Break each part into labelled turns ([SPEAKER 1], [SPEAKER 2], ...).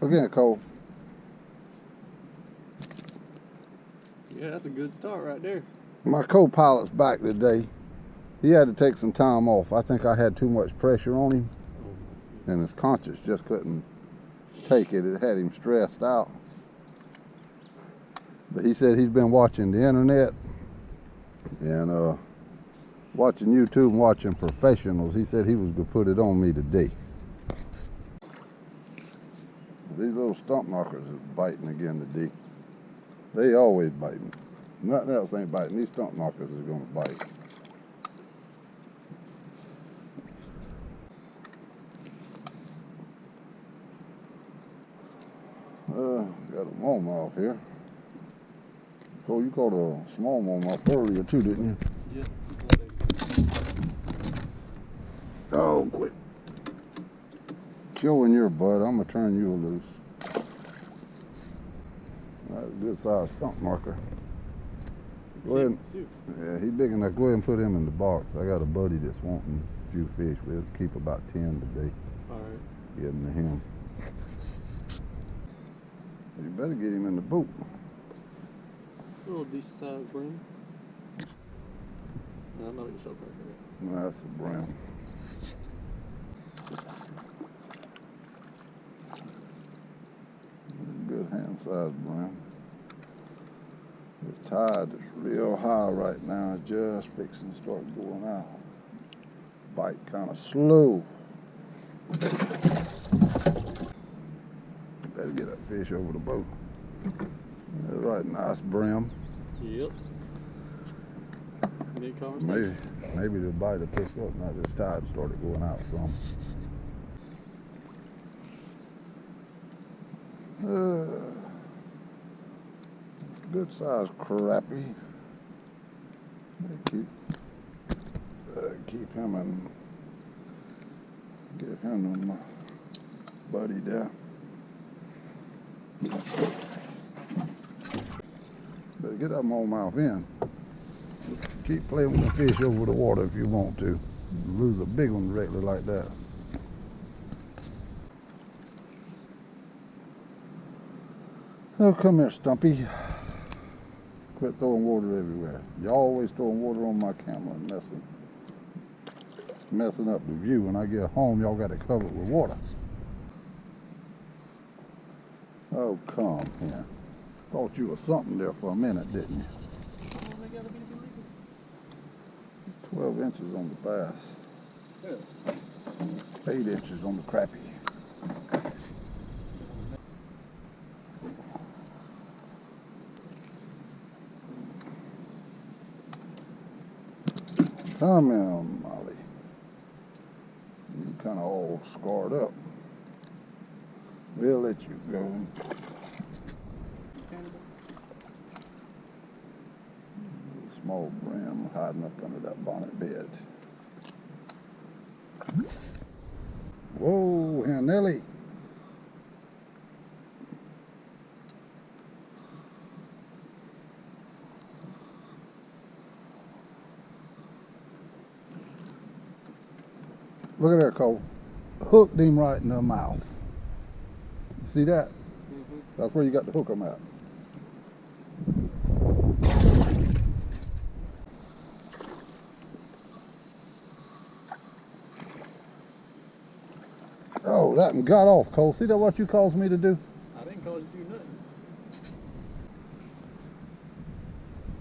[SPEAKER 1] Again, Cole.
[SPEAKER 2] Yeah, that's a good start right there.
[SPEAKER 1] My co-pilot's back today. He had to take some time off. I think I had too much pressure on him, and his conscience just couldn't take it. It had him stressed out. But he said he's been watching the internet and watching YouTube and watching professionals. He said he was going to put it on me today. These little stump knockers is biting again today. They always biting. Nothing else ain't biting. These stump knockers is going to bite. Got a warmouth here. Oh, you caught a small warmouth earlier too, didn't you?
[SPEAKER 2] Yeah.
[SPEAKER 1] Oh, quit killing your butt. I'm gonna turn you loose. That's a good sized stump marker. Go ahead. Yeah, he's big enough. Go ahead and put him in the box. I got a buddy that's wanting a few fish. We'll keep about 10 today.
[SPEAKER 2] All right.
[SPEAKER 1] Get him to him. You better get him in the boat.
[SPEAKER 2] A little decent sized brim. No, I'm not gonna show perfect.
[SPEAKER 1] No, that's a brim. Good hand-sized brim. This tide is real high right now, just fixing to start going out. Bite kind of slow. Better get that fish over the boat. That's right, nice brim.
[SPEAKER 2] Yep. Good conversation.
[SPEAKER 1] Maybe the bite will pick up now this tide started going out some. Good sized crappie. Keep him and give him to my buddy there. Better get that smallmouth in. Keep playing with the fish over the water if you want to. Lose a big one directly like that. Oh, come here, Stumpy. Quit throwing water everywhere. You're always throwing water on my camera and messing up the view. When I get home, y'all got to cover it with water. Oh, come here. Thought you were something there for a minute, didn't you? 12 inches on the bass. Yeah. 8 inches on the crappie. Come in, Molly. You're kind of all scarred up. We'll let you go. Small brim hiding up under that bonnet bed. Whoa, here, Nelly. Look at there, Cole. Hooked him right in the mouth. See that? Mm-hmm. That's where you got to hook him at. Oh, that one got off, Cole. See that what you caused me to do?
[SPEAKER 2] I didn't cause you to do nothing.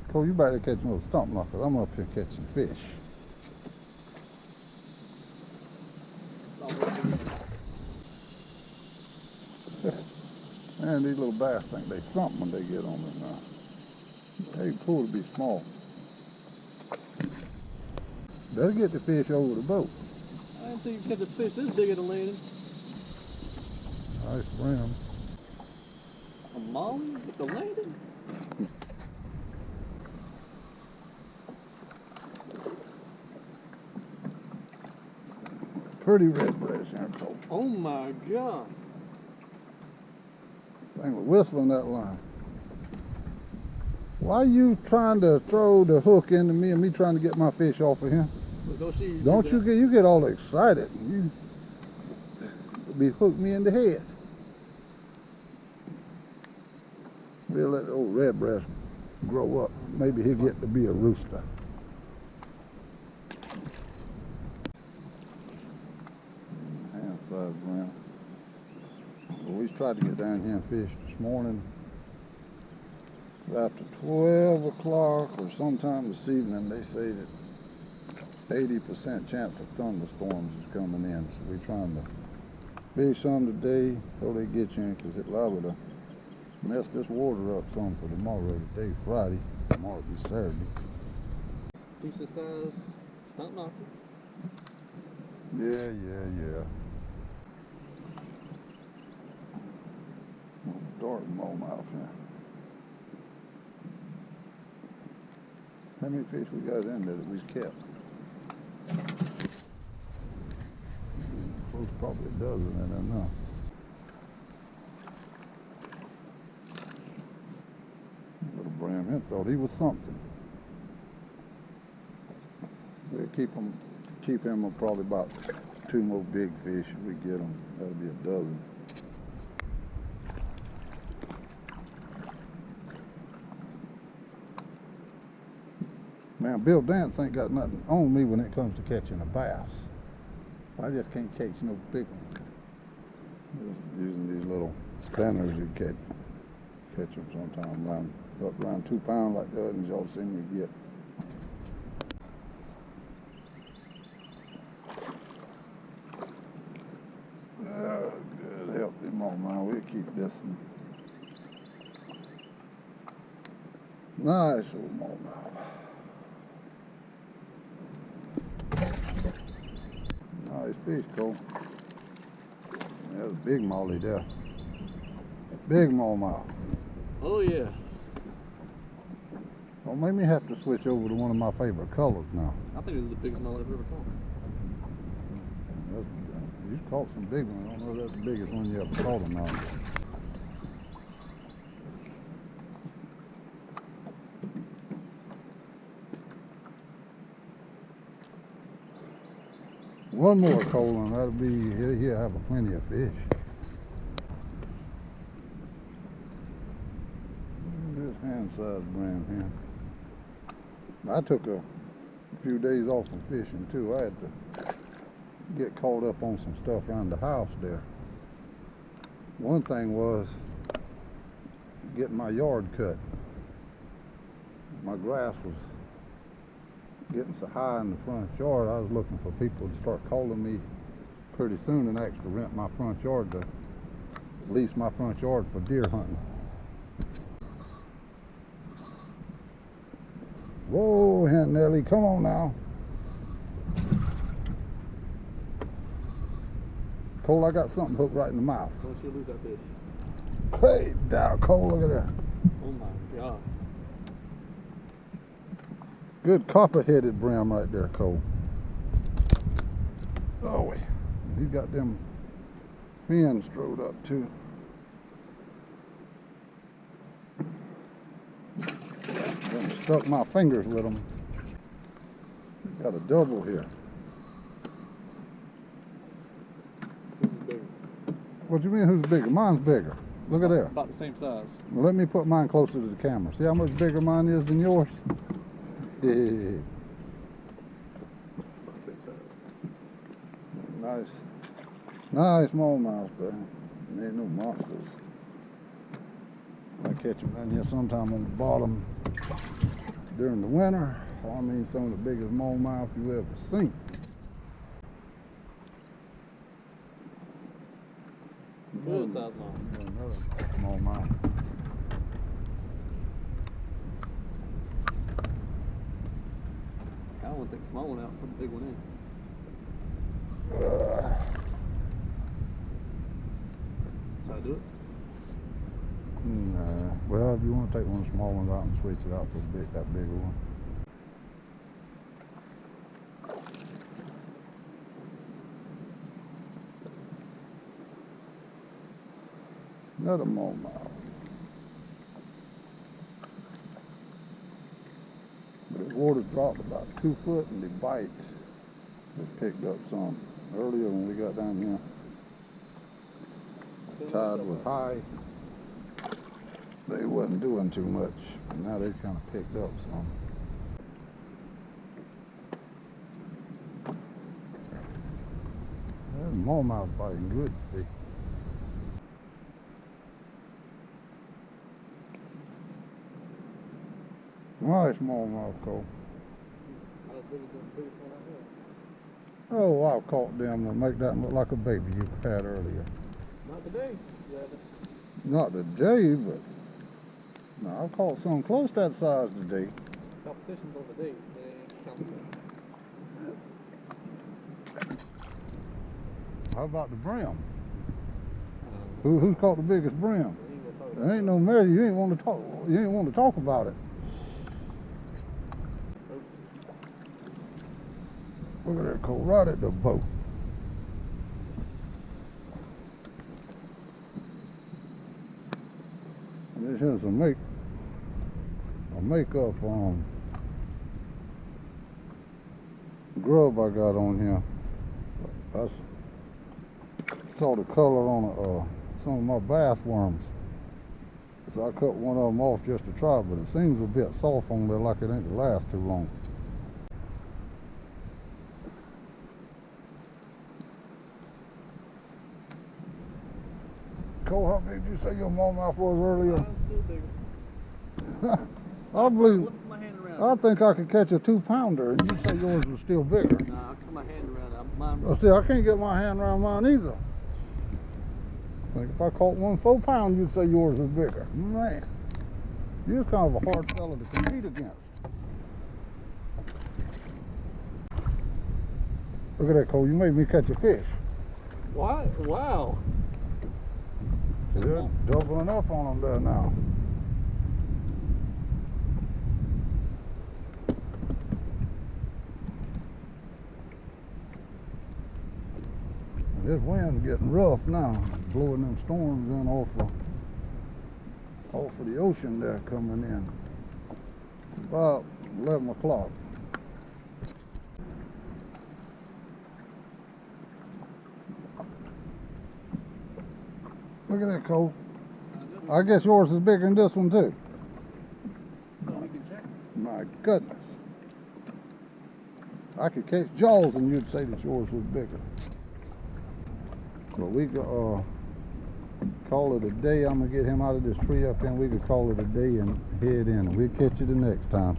[SPEAKER 1] Cole, you back there catching little stump knockers. I'm up here catching fish. Man, these little bass think they something when they get on them now. They pull to be small. Better get the fish over the boat.
[SPEAKER 2] I didn't think you catch a fish this big at the landing.
[SPEAKER 1] Nice brim.
[SPEAKER 2] A molly at the landing?
[SPEAKER 1] Pretty red breast here, Cole.
[SPEAKER 2] Oh my God.
[SPEAKER 1] Thing was whistling that line. Why are you trying to throw the hook into me and me trying to get my fish off of him? Don't you get all excited. You be hooked me in the head. We'll let the old redbreast grow up. Maybe he'll get to be a rooster. Hand-sized brown. Well, we tried to get down here and fish this morning. After 12 o'clock or sometime this evening, they say that 80% chance of thunderstorms is coming in. So we're trying to fish some today before they get you in, because it's liable to mess this water up some for tomorrow. Today's Friday, tomorrow will be Saturday.
[SPEAKER 2] Decent size stump knocker.
[SPEAKER 1] Yeah. Dark smallmouth here. How many fish we got in there that we've kept? Close, probably a dozen in there now. Little Bram here thought he was something. We'll keep him probably about 2 more big fish if we get them. That'll be a dozen. Man, Bill Dance ain't got nothing on me when it comes to catching a bass. I just can't catch no big one. Just using these little spinners, you catch them sometime up around 2 pounds like that, and y'all seen me get. Good, healthy smallmouth. We'll keep this one. Nice old smallmouth. Nice fish, Cole. That's a big molly there. Big smallmouth.
[SPEAKER 2] Oh yeah.
[SPEAKER 1] Don't make me have to switch over to one of my favorite colors now.
[SPEAKER 2] I think this is the biggest mullet I've ever caught.
[SPEAKER 1] You've caught some big ones. I don't know if that's the biggest one you ever caught or not. One more, Colin, that'll be, he'll have plenty of fish. This hand-sized brand here. I took a few days off from fishing too. I had to get caught up on some stuff around the house there. One thing was getting my yard cut. My grass was getting so high in the front yard, I was looking for people to start calling me pretty soon and actually rent my front yard to lease my front yard for deer hunting. Whoa, Aunt Nellie, come on now. Cole, I got something hooked right in the mouth.
[SPEAKER 2] Don't you lose that fish.
[SPEAKER 1] Great down, Cole, look at that.
[SPEAKER 2] Oh my God.
[SPEAKER 1] Good copper-headed brim right there, Cole. Oh, he's got them fins strode up too. Done stuck my fingers with them. Got a double here.
[SPEAKER 2] This is bigger.
[SPEAKER 1] What do you mean, who's bigger? Mine's bigger. Look at there.
[SPEAKER 2] About the same size.
[SPEAKER 1] Well, let me put mine closer to the camera. See how much bigger mine is than yours? Yeah.
[SPEAKER 2] About the same size.
[SPEAKER 1] Nice. Nice smallmouth, but there ain't no monsters. I catch them down here sometime on the bottom during the winter. I mean, some of the biggest smallmouth you ever seen.
[SPEAKER 2] Good size mouth.
[SPEAKER 1] Another smallmouth.
[SPEAKER 2] I want to take the small one out and put the big one in. Should I do it?
[SPEAKER 1] Nah. Well, if you want to take one of the small ones out and switch it out for that bigger one. Another smallmouth. But the water dropped about 2 foot and the bite was picked up some. Earlier when we got down here, the tide was high. they wasn't doing too much. But now they kind of picked up some. That smallmouth biting good today. Nice smallmouth, Cole.
[SPEAKER 2] Not as big as the biggest one I had.
[SPEAKER 1] Oh, I've caught them to make that look like a baby you had earlier.
[SPEAKER 2] Not today. Yeah,
[SPEAKER 1] Not today, but no, I've caught some close to that size today.
[SPEAKER 2] competition's on the day. They ain't counting.
[SPEAKER 1] How about the brim? Who's caught the biggest brim? There ain't no measure. You ain't want to talk. You ain't want to talk about it. Look at that Cole, right at the boat. This is a makeup grub I got on here. I saw the color on some of my bass worms, so I cut one of them off just to try, but it seems a bit soft on there, like it ain't gonna last too long. Cole, how big did you say your smallmouth was earlier?
[SPEAKER 2] Mine's still bigger.
[SPEAKER 1] I believe.
[SPEAKER 2] Look my hand around.
[SPEAKER 1] I think I could catch a 2-pounder, and you say yours was still bigger.
[SPEAKER 2] Nah, I'll put my hand around it. Mine.
[SPEAKER 1] Well, see, I can't get my hand around mine either. I think if I caught one 4-pound, you'd say yours was bigger. Man, you're kind of a hard fella to compete against. Look at that, Cole. You made me catch a fish.
[SPEAKER 2] What? Wow.
[SPEAKER 1] They're doubling up on them there now. This wind's getting rough now, blowing them storms in off of the ocean there coming in. It's about 11 o'clock. Look at that, Cole. I guess yours is bigger than this one too.
[SPEAKER 2] So we can check.
[SPEAKER 1] My goodness. I could catch jaws and you'd say that yours was bigger. But we could call it a day. I'm gonna get him out of this tree up there, and we could call it a day and head in. We'll catch you the next time.